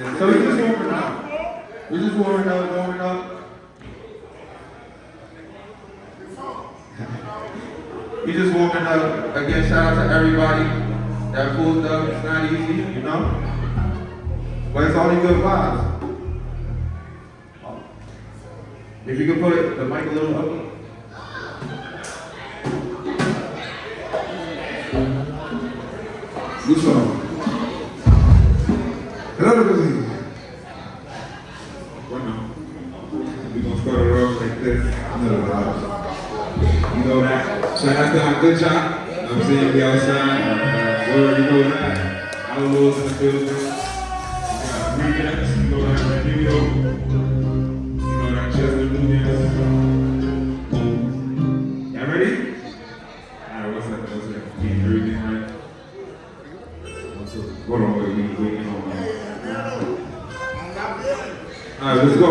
So we just warming up. We just warming up. We just warming up. Again, shout out to everybody that pulled up. It's not easy, you know? But it's only good vibes. If you can put the mic a little up. Good song. Hello, everybody. Bueno, we're gonna start it off like this. You know that. Shout out to our good job. You know what I'm saying? We outside. Word, you know that. Outlaws in the building. We got Remix, you know that. Renewal. You know that. Chester Nunez. Y'all ready? Alright, what's up? Getting everything right. Hold on, waiting on that. Alright, let's go.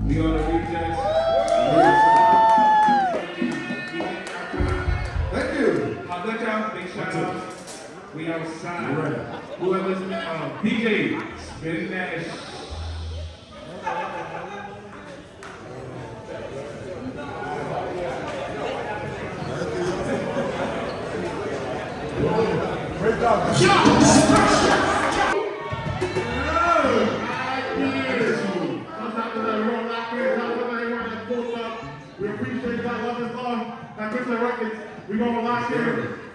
We on the rejects. Thank you. Good job, big shout out. We outside. Whoever's DJ, spin that. Great job. We appreciate that love and love at Crystal Records. We're going to lock in.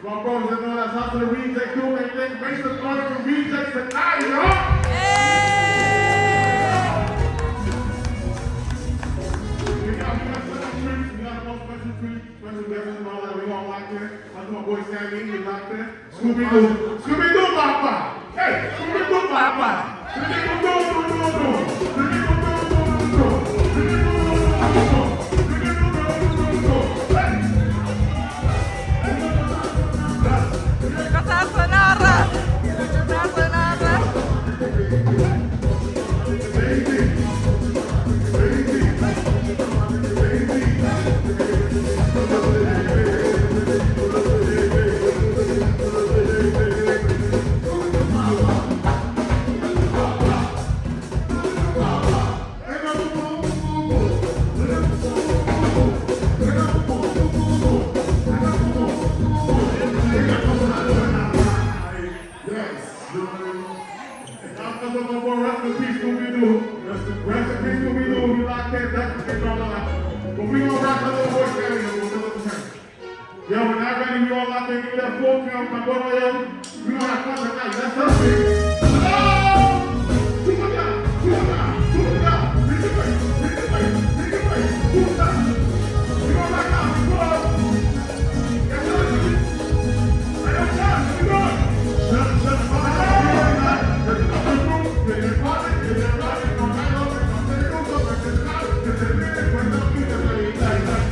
My brothers and all that's out to the Rejects doing their thing. Make some fun for Rejects tonight, y'all. We got special treats. We got more special treats, special guests and all that. We're going to lock in. That's my boy Sammy. He's locked in. Scooby-Doo. Scooby-Doo, Papa. Hey, Scooby-Doo, Papa. Scooby-Doo, Yo, when I ready, we all out there, give me that full count, my boy, yo. We gonna have fun tonight, that's her thing. Hello! Two more down, two more down, two more down. Make it right, make it right, make it right. Two more down. We gonna rock out, we go. Yes, sir. I don't care, we go. Shut up, my head. There's another room, there's a party, there's a party, no matter what, no matter what, there's a house, there's a minute, when the people say, like that.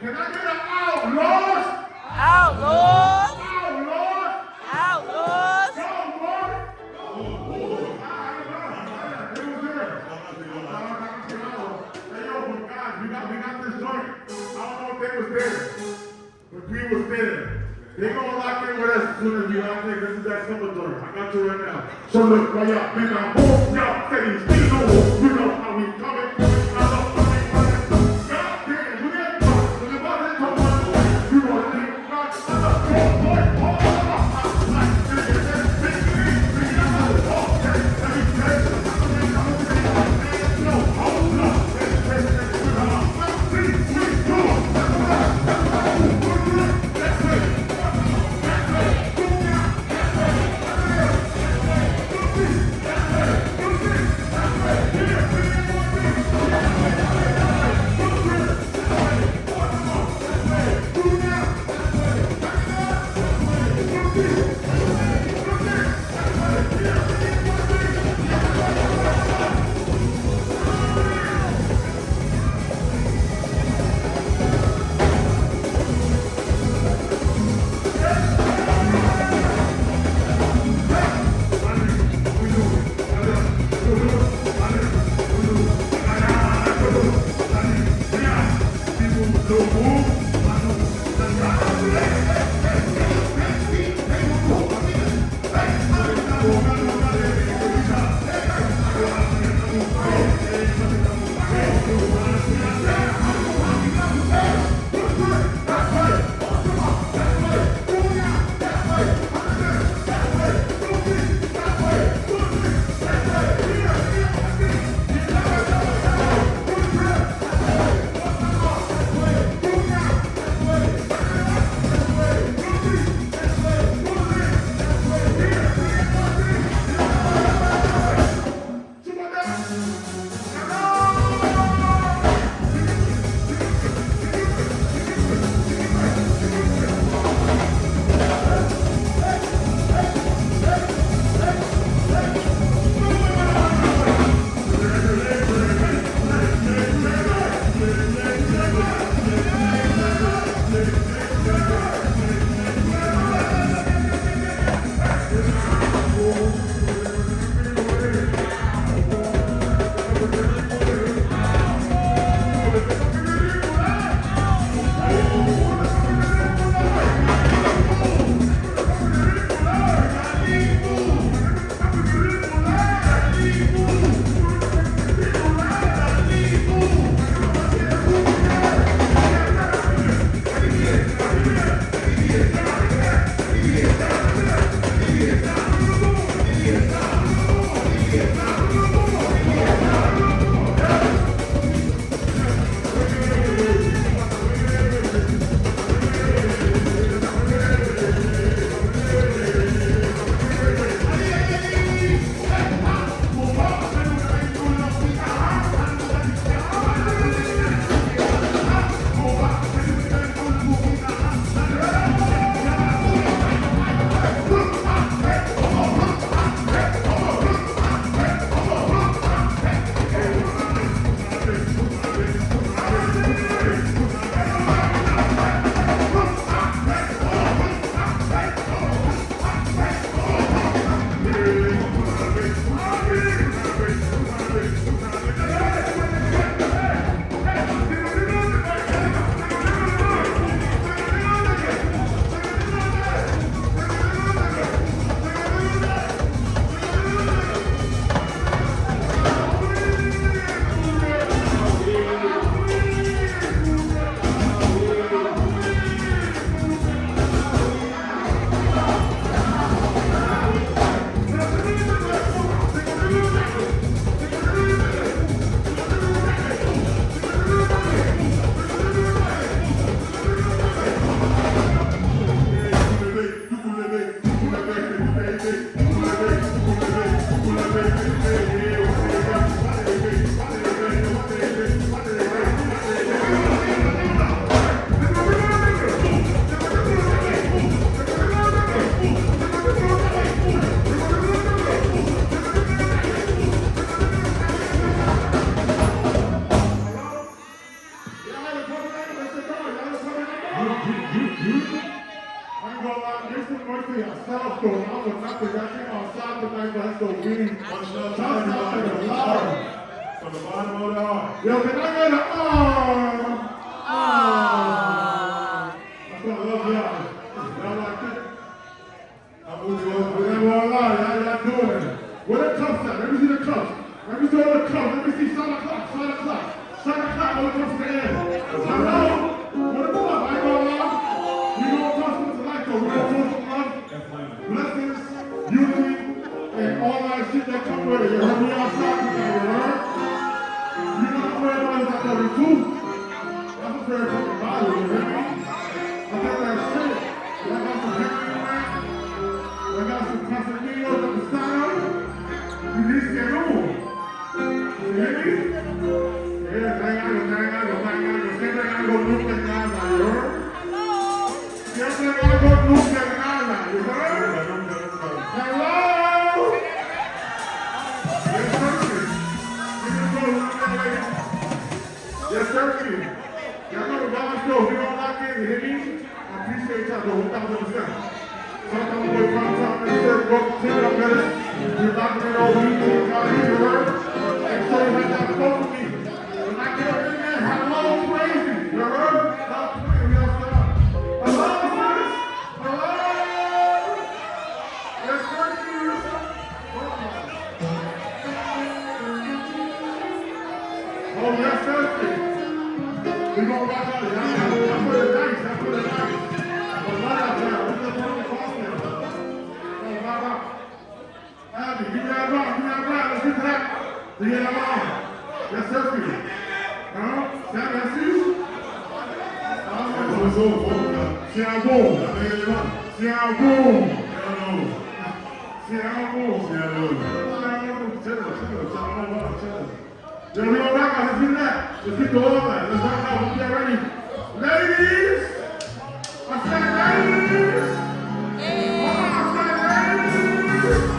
Can I get an outlaws? Outlaws! Outlaws! Outlaws! We was there. They gonna lock in with us as soon as we lock in. This is that summer joint. I got you right now. So look, right up, we got both y'all cities. You know how we coming. I love how we coming. God damn, look at that. Look at that. You want to think about Y'all come around, let's go. Y'all come around. I'm gonna lie, this is mostly a South Shore. I was not the guy outside tonight, but that's so weird. Outside the Lord. From the bottom of the heart. Yo, can I get an That's what I love y'all. Y'all like it? I'm moving on. We're gonna lie, y'all doing it. Where the cups at? Let me see the cups. Let me see all the cups. Let me see shot o'clock. All the cups to the end. Hello? What the cup? I ain't gonna lie. We gonna toss them to life, though. We gonna toss them love, blessings, unity, and all that shit that come with it. You heard me outside today, you heard? You know what prayer bodies out there too? That's a prayer fucking body, you hear me? I think that's shit. Y'all got some victory, man. Y'all got some Casamigos at the side. You need to get on. You hear me? Yeah, thank God, say that I go look at God, you heard? Yes, I go look at God, you heard? Hello? Yes, sir. Yes, sir. Y'all know the Bible show. We don't lock in. You hear me? I appreciate y'all though, 1,000%. Sometimes we go prime time and say, go to 10 up better. We're locking it over. You take out here, you heard? And so you have that phone with me. When I get up in there, hello, crazy. You heard? Stop playing. We outside. Hello, friends. Hello. Yes, sir. Oh, yes, sir. We gonna rock out. Y'all put it nice. Y'all put it nice. But light out there. We're gonna put it off there. Gonna rock out. Abby, give me that rock. Give me that rock. Let's get to that. We get that rock. Yes, sir. Huh? Sam, that's you? Thiago. Then we gonna rock out. Let's get that. Let's get the oil back. Let's rock out. Let's get ready. Ladies! I said ladies! I said ladies!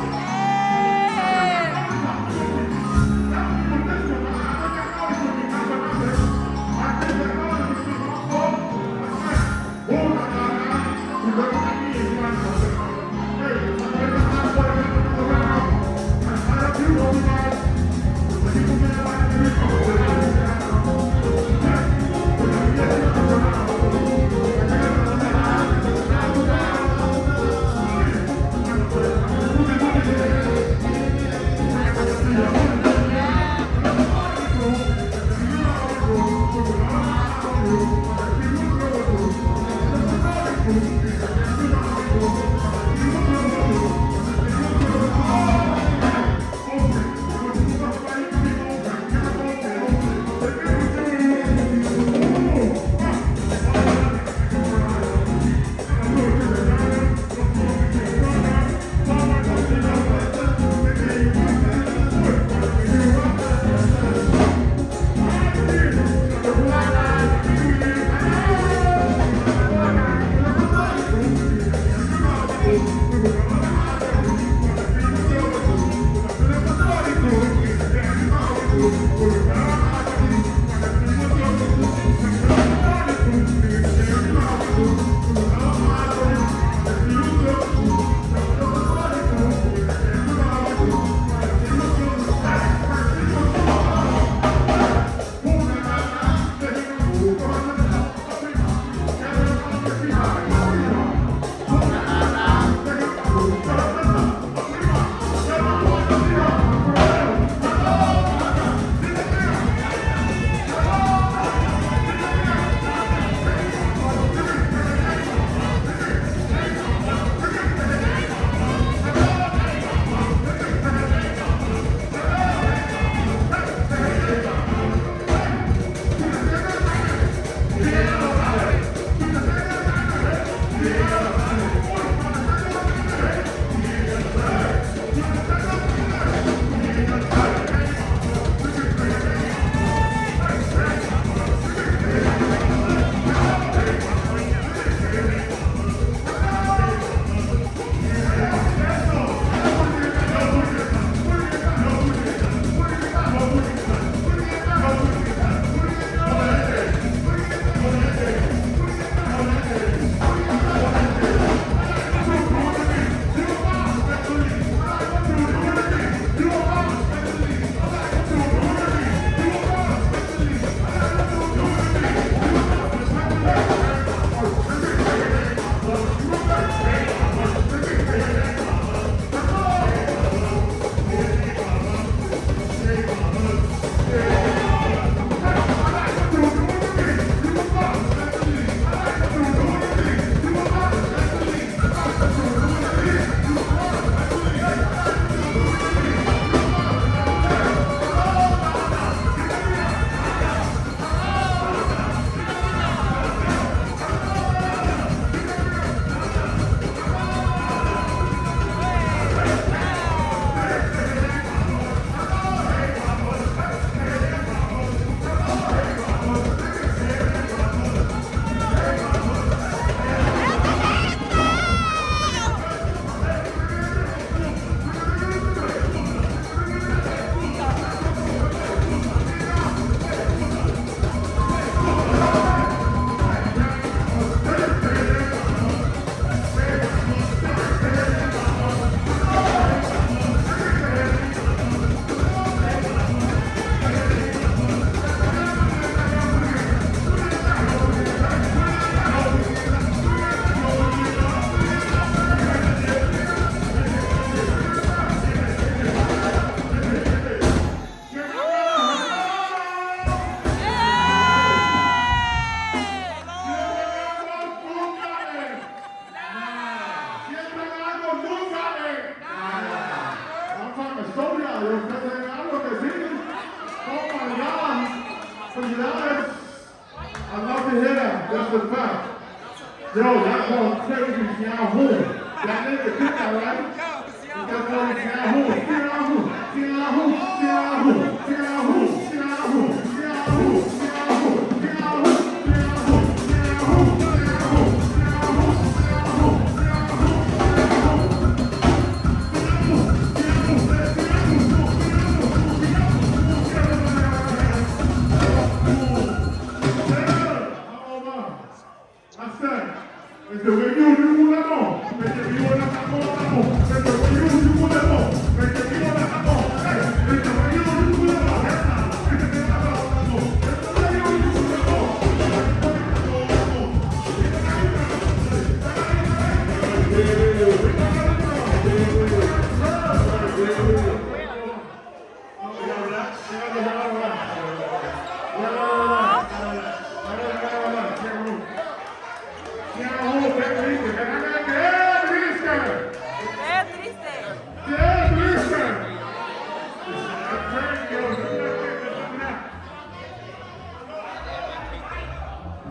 Hey, to the top. Yo, y'all going crazy, y'all home. Y'all nigga good, all right? Y'all going y'all home. Y'all home. Y'all home. Y'all home. Y'all home. Y'all home. Y'all home. Y'all home. Y'all home. Y'all home. Y'all home. I said, it's the way you move that on. Make it be on that on. It's the way you move that on. Make it be on that on. Hey, it's the way you move that on. It's the way you move that on. ¡Qué triste!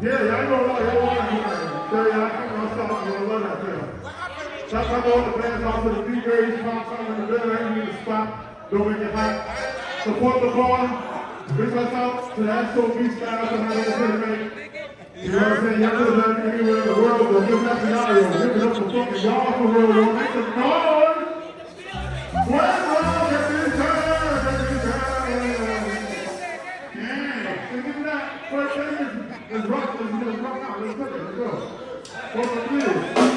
Yeah, y'all know what y'all want to do. So y'all come on, stop, you'll love that there. Stop, come on, the band's off to the DJs, pop some in the building, ain't need to stop, don't make it hot. Support the bar, bring us out to the SOB style to have it make. You know what I'm saying? Y'all could have done anywhere in the world, but give that to y'all, give it up for fucking y'all for real, don't make some noise. What's wrong with this time? Give me that. First thing is rock. Let's rock out. Let's go. Let's go. Hold on, please.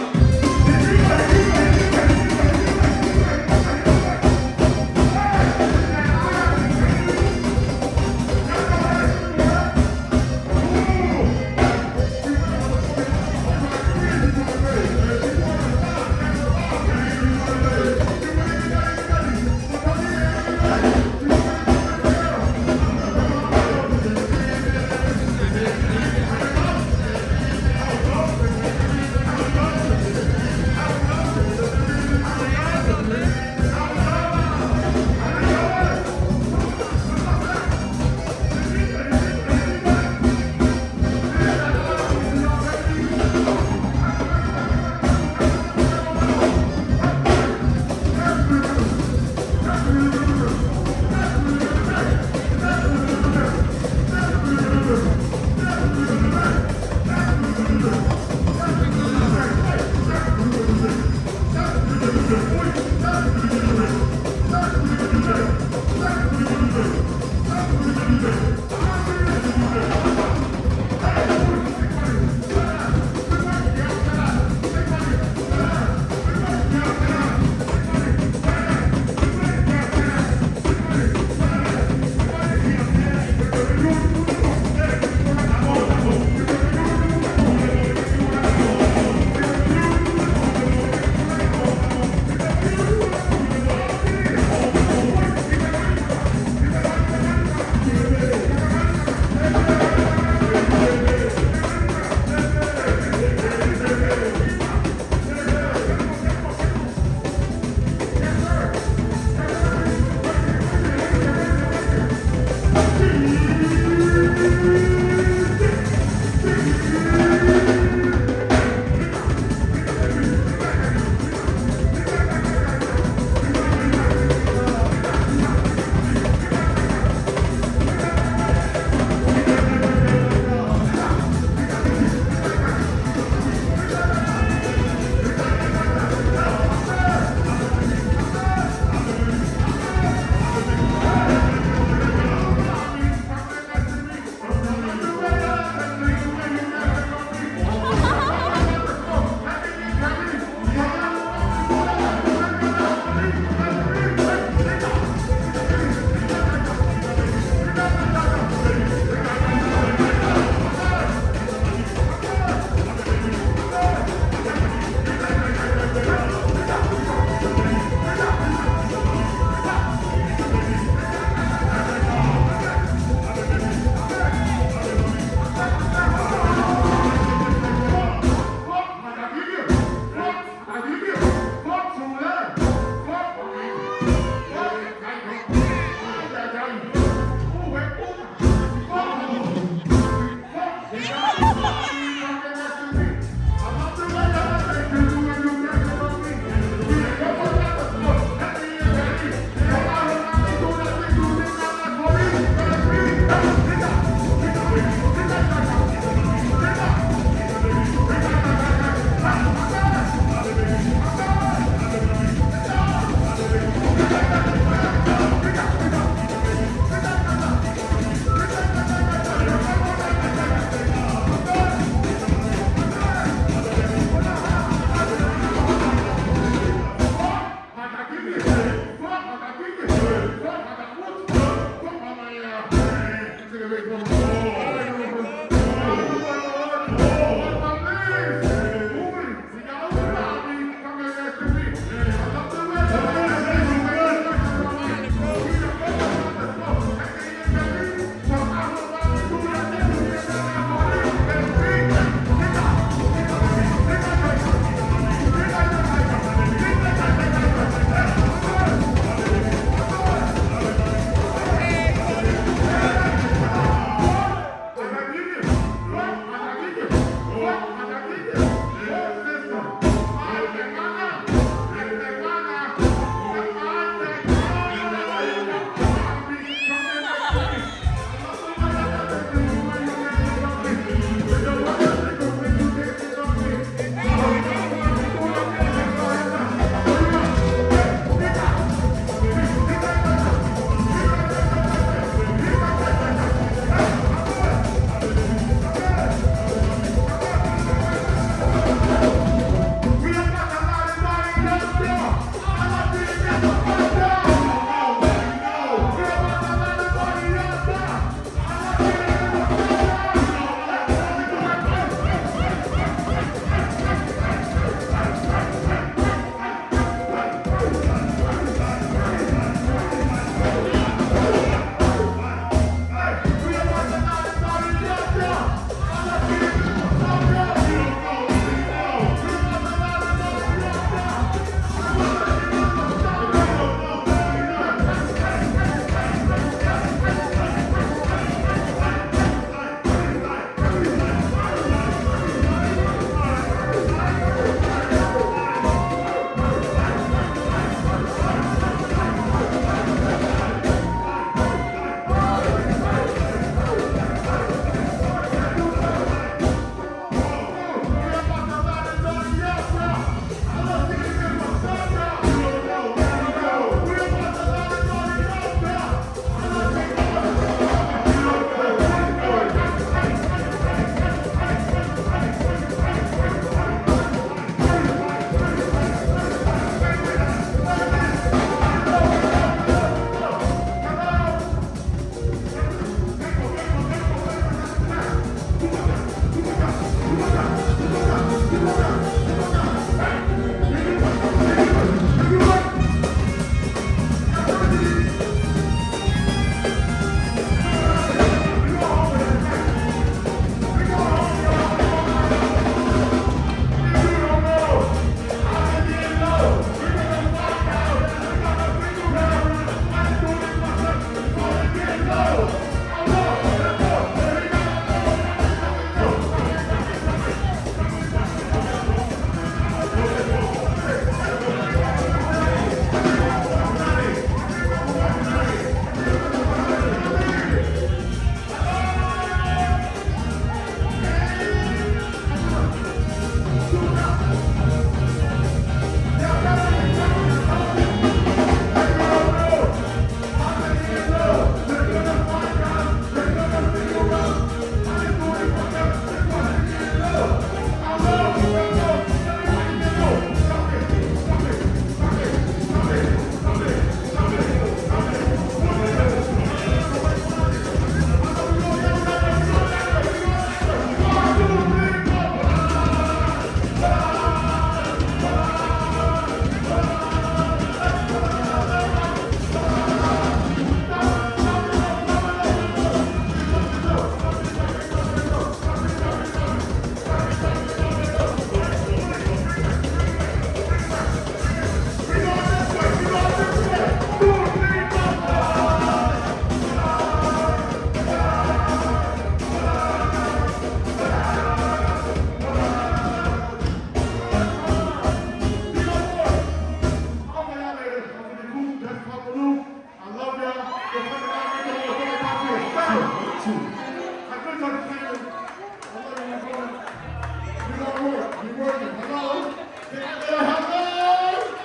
You're working. Hello? Hello?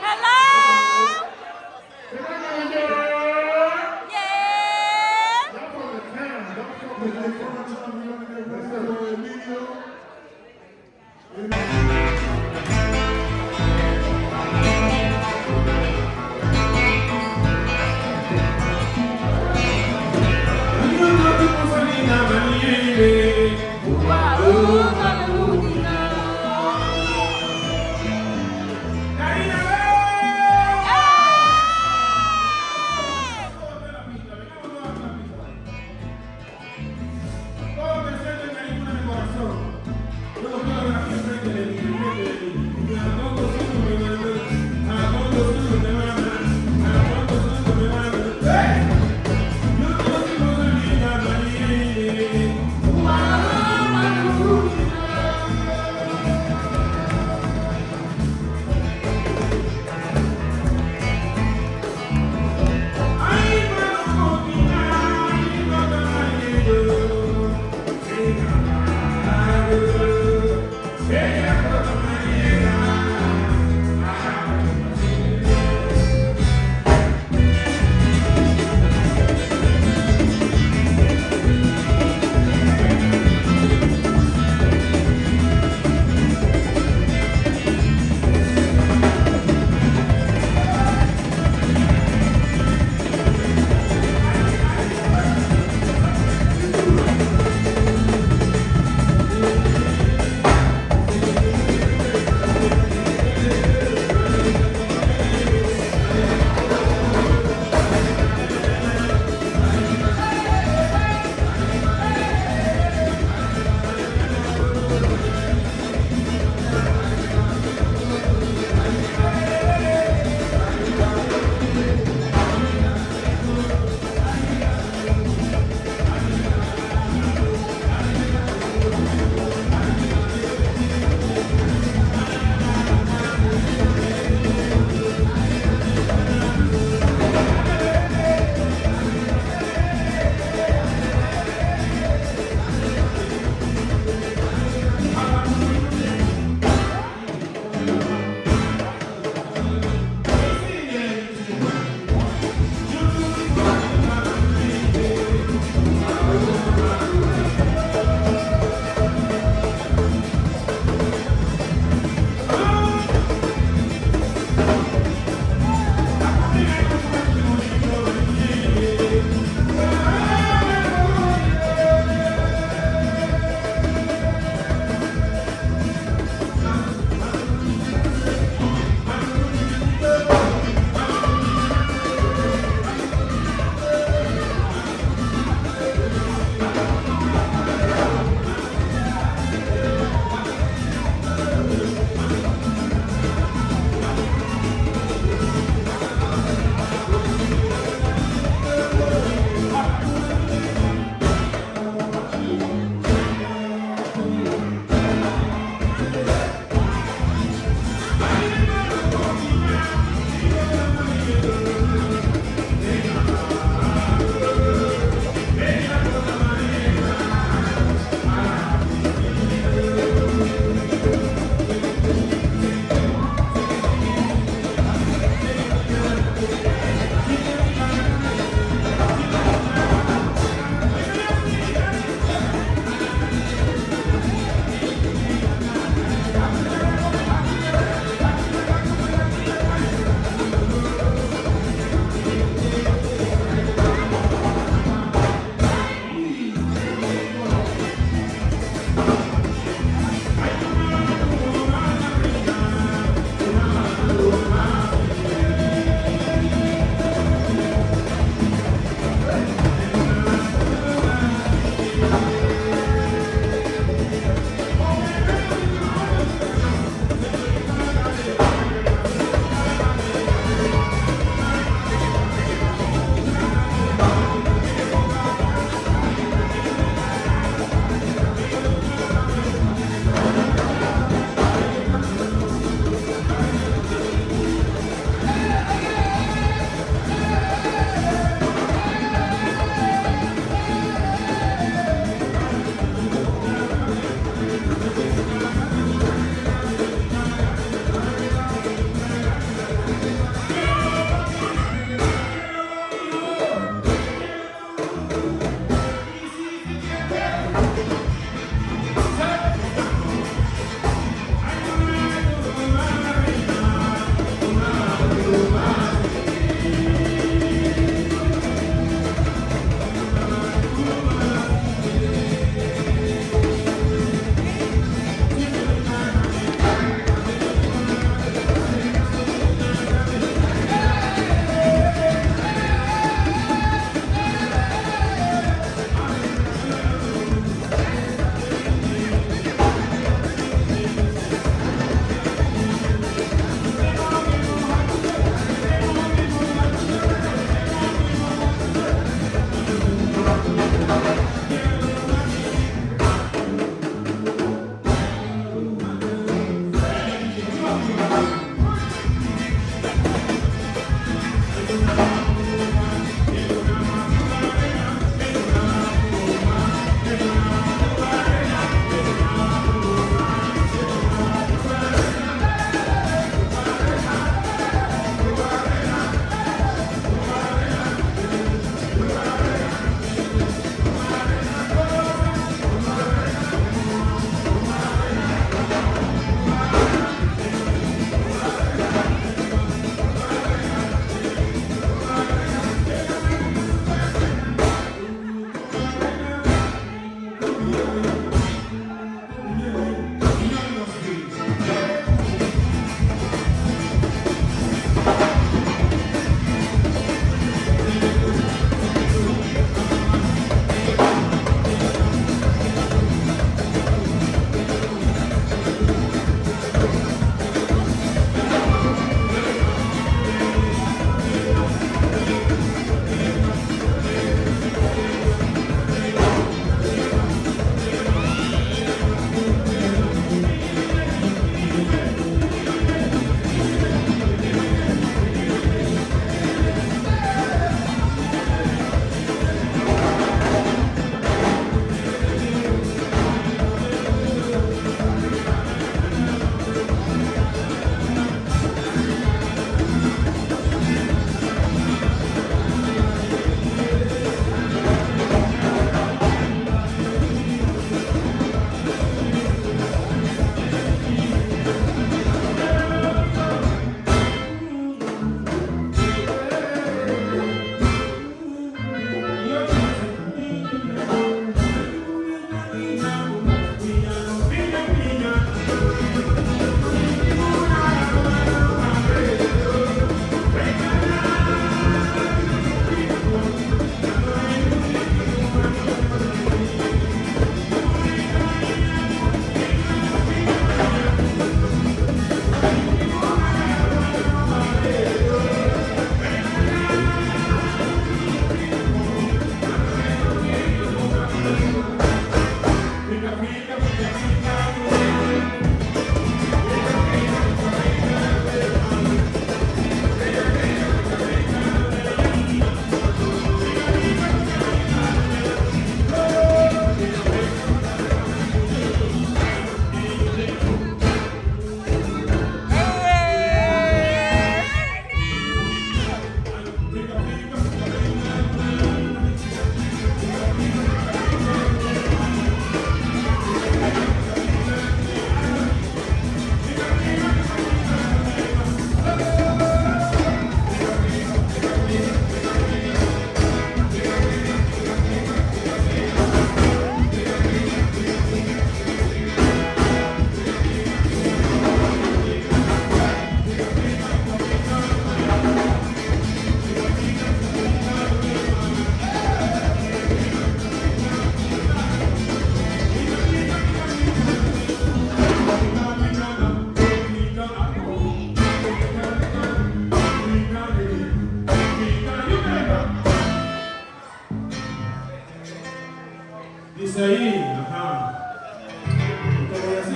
Hello? Hello, manager? Yeah. Y'all from the town. Y'all from the town. Let's go to Emilio.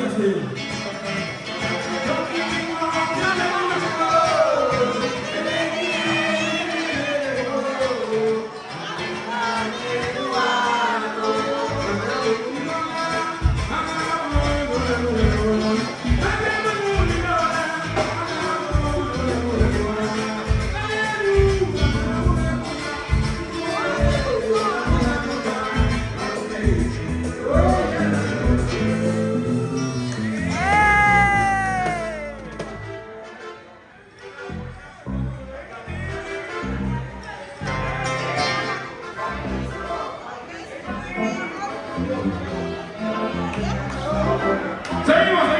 Jesus' name. Seguimos.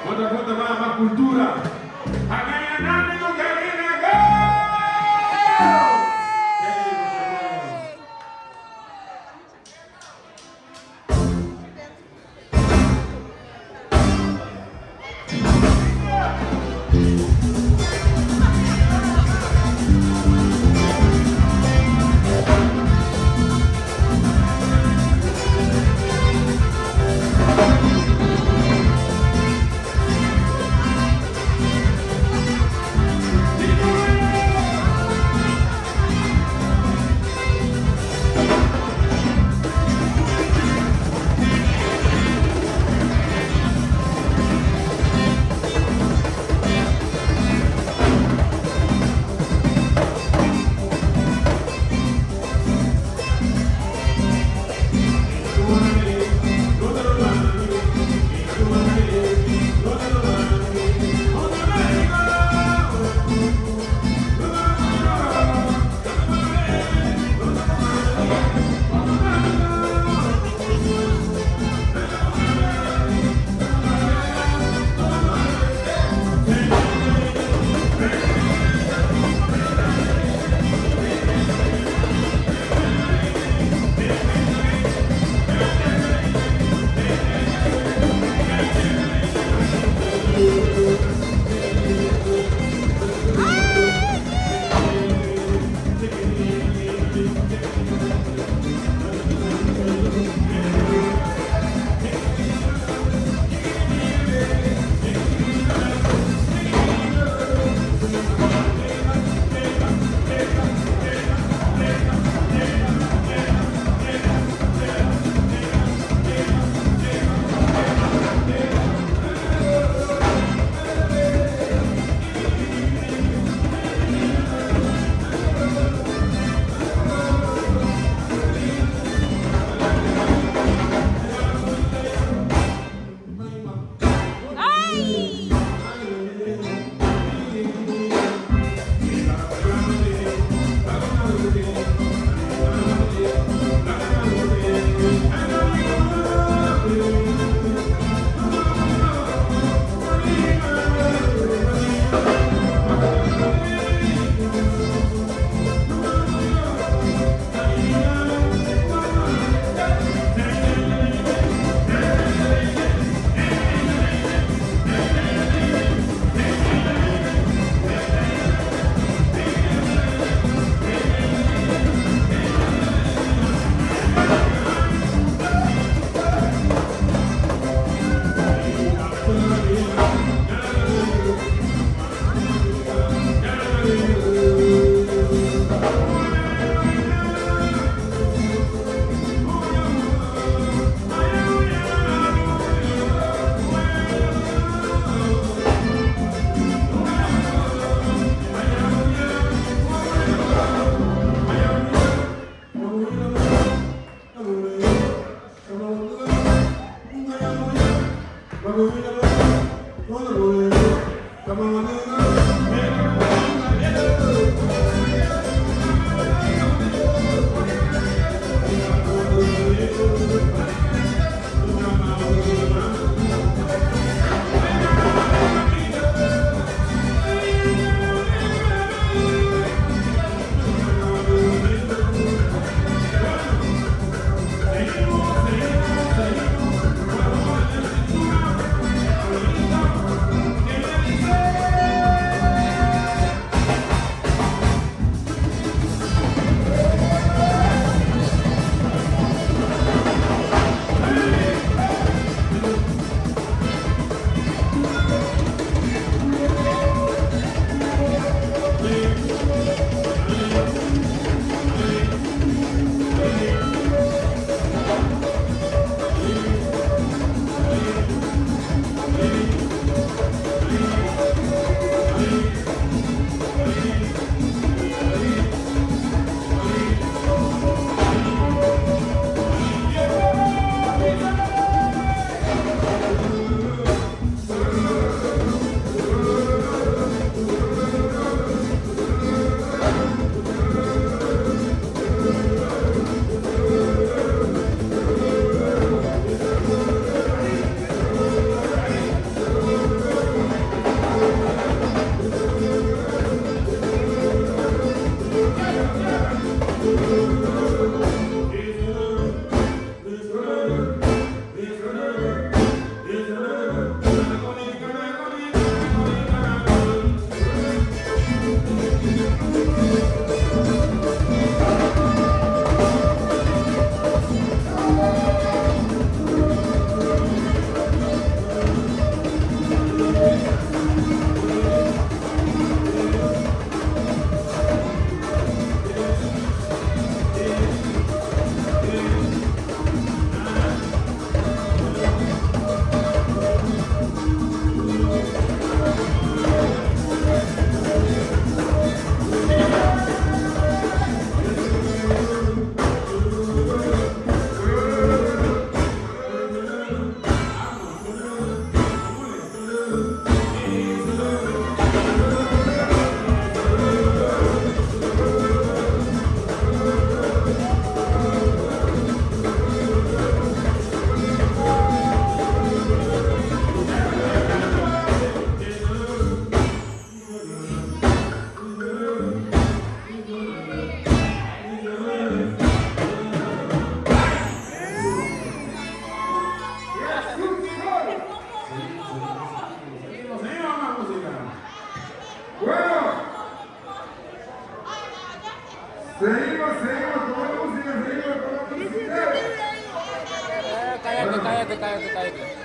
Otra más cultura.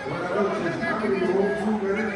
Buenas noches, Javi, un super,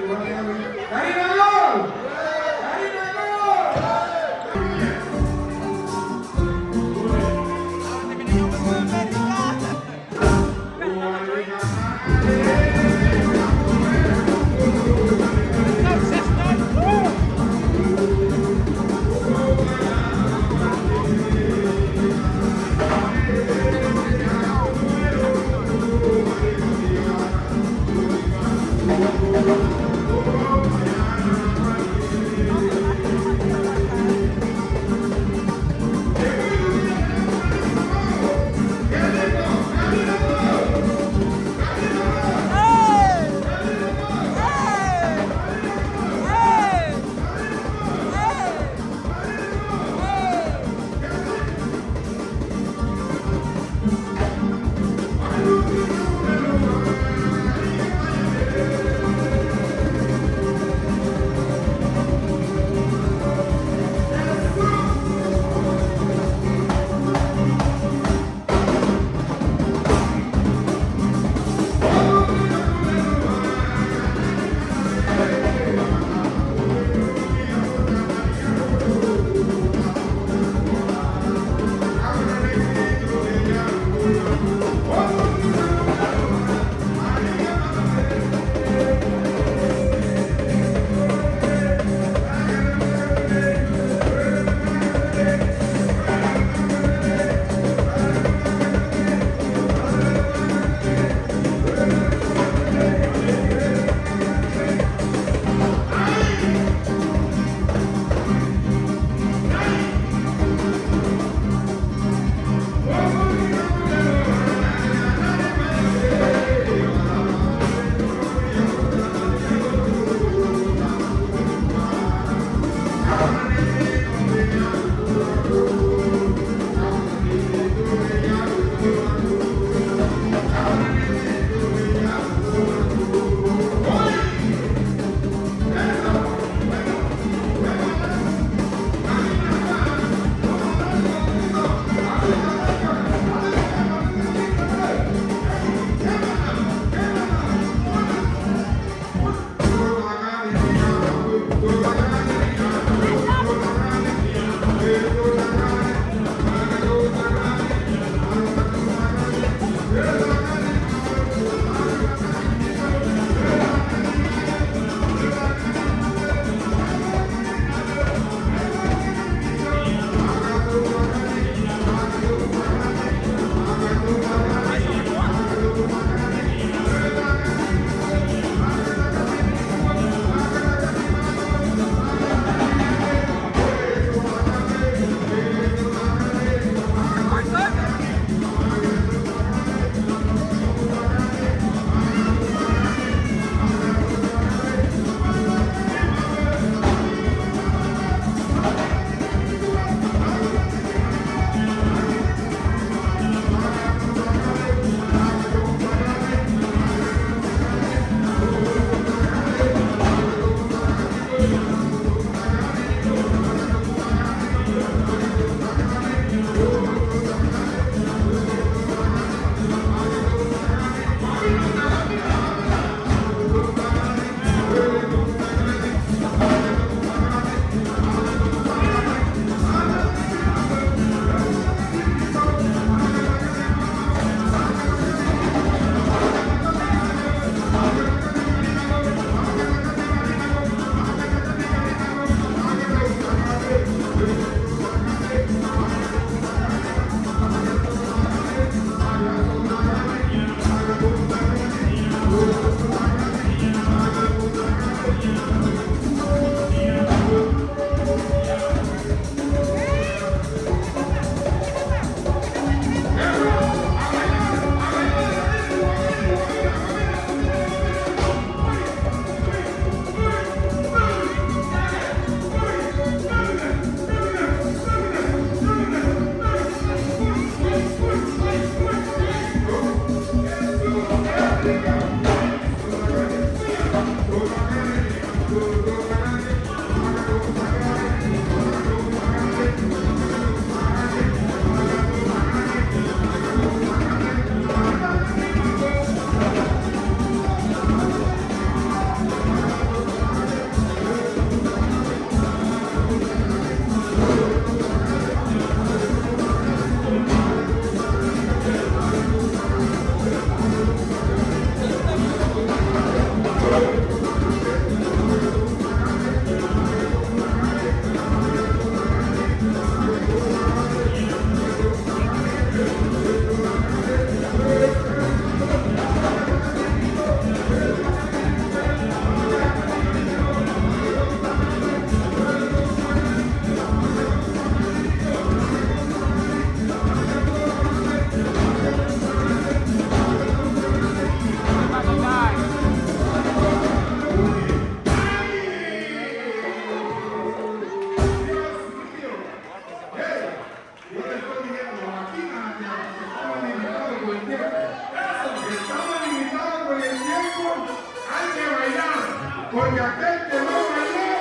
Porque aquel que no bailó,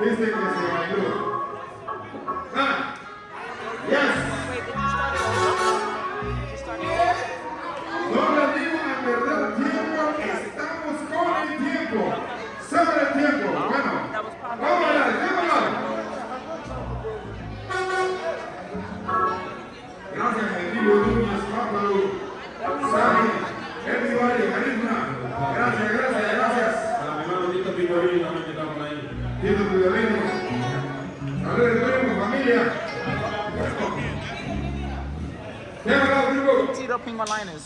dice que se bailó. Ah, yes. Wait, did you start it over? Did you start it over? No venimos a perder tiempo, estamos con el tiempo. Sobre el tiempo. Bueno, vamos a bailar, vamos a bailar. Gracias, Emilio Núñez, Pápalo, Sari, everybody, Carisma. Gracias, gracias, gracias. A mi hermano Tito Picorino también que estamos ahí. Tito Picorino. Saludos, primo, familia. Llévalo, primo. Tito Pingolinas.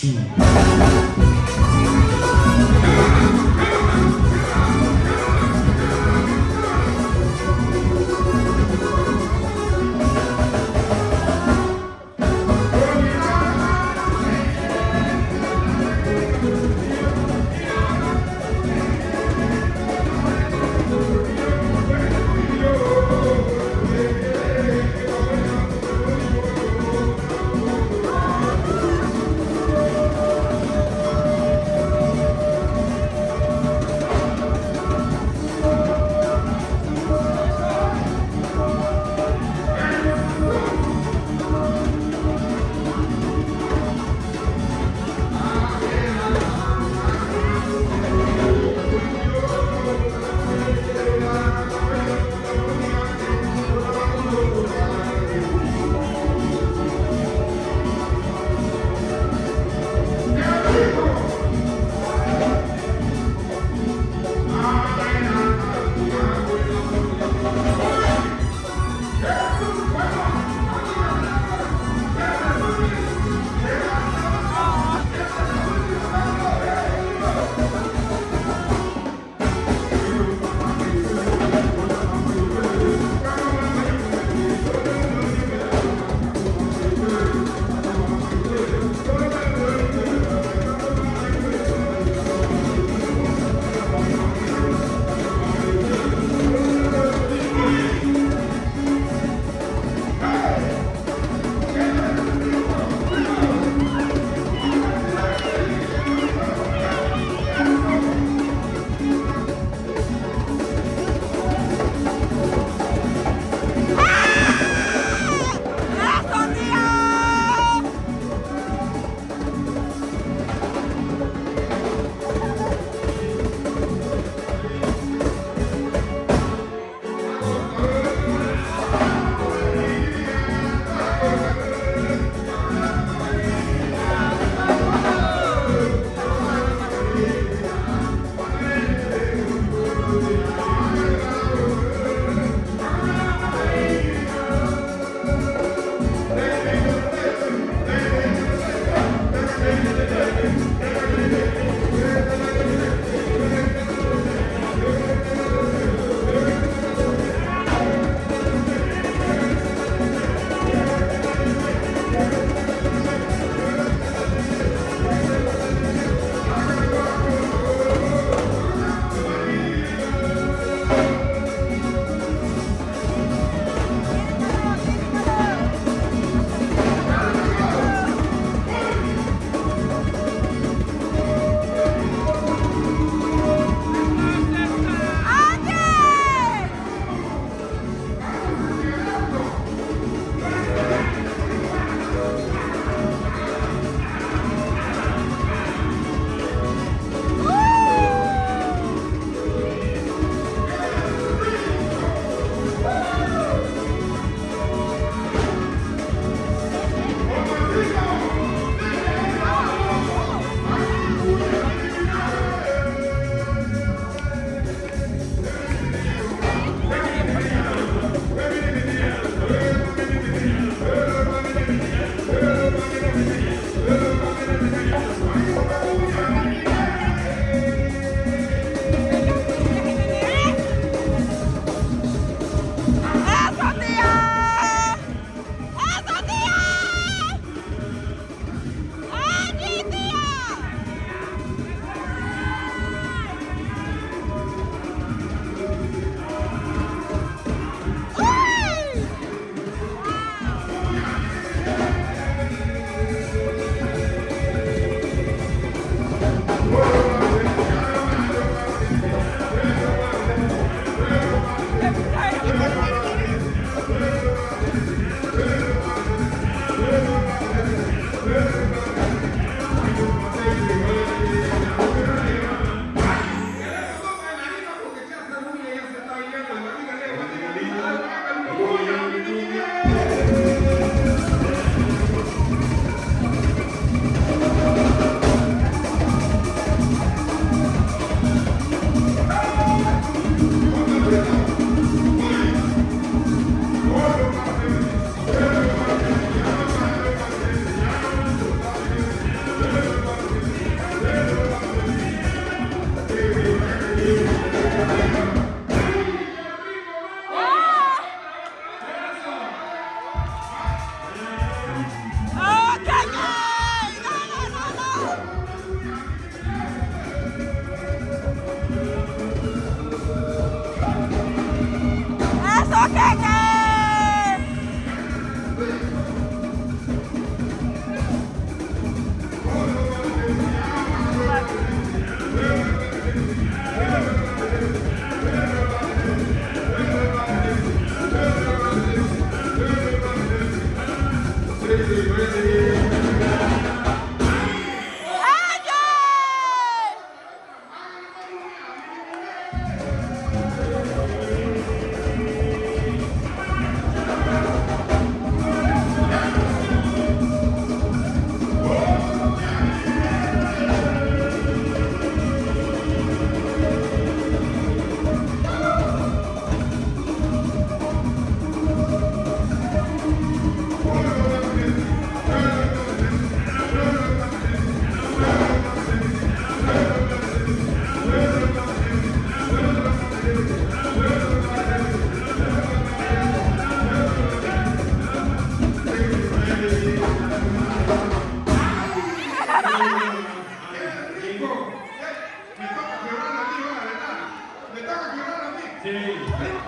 Jay.